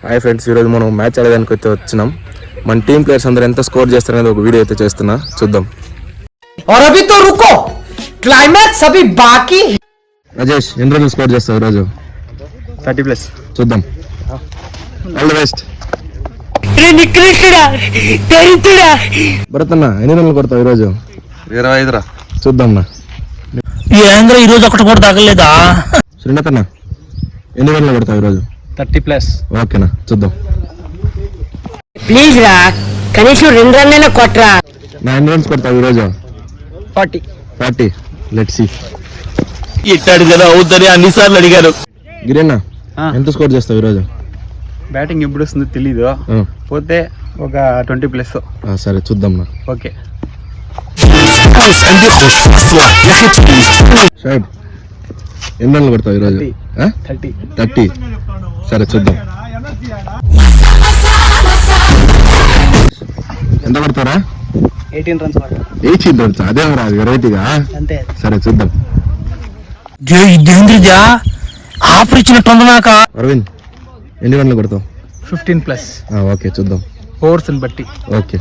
Hi friends, ఈరోజు మనం match ఆడేదానికి అయితే వచ్చినాం. మన టీం ప్లేయర్స్ అందరూ ఎంత స్కోర్ చేస్తారనేది ఒక వీడియో అయితే చేస్తున్నా, చూద్దాం. और अभी तो रुको, क्लाइमैक्स अभी बाकी. రాజేష్ ఎన్ని రన్లు స్కోర్ చేస్తావు ఈరోజు? 30+. చూద్దాం. All the best. భరత్ అన్న ఎన్ని రన్లు కొడతావు ఈరోజు? 25 రా. చూద్దాం. ఏంద్ర ఈరోజు ఒకటి కూడా తగలేదా? శ్రీనాథ్ అన్న ఎన్ని రన్లు కొడతావు ఈరోజు? 30+. ఓకేనా, చూద్దాం. ప్లీజ్ రా, కనీసం 2 రన్లైనా కొట్రా. నా ఎన్ని రన్స్ కొడతావు ఈరోజు? 40. Let's see. ఇట్టాడు కదా అవుతుంది, అన్నిసార్లు అడిగారు. గిరన్న ఎంత స్కోర్ చేస్తావు ఈరోజు? బ్యాటింగ్ ఎప్పుడు వస్తుందో తెలీదు, పోతే ఒక 20+. సరే చూద్దాం. ఓకే. షాయిబ్ ఎన్ని రన్లు కొడతావు ఈరోజు? 30. సరే చూద్దాం. ఎంత కొడతారా? 18 runs. 18 రన్స్. అదే రాదు వెరైటీగా. అంతే. సరే చూద్దాం. ఇదేంద్రిజా ఆఫర్ ఇచ్చినట్టుంది నాక. అరవింద్ ఎన్ని రన్లు కొడతావు? 15+. ఓకే చూద్దాం. ఓవర్స్ బట్టి. ఓకే.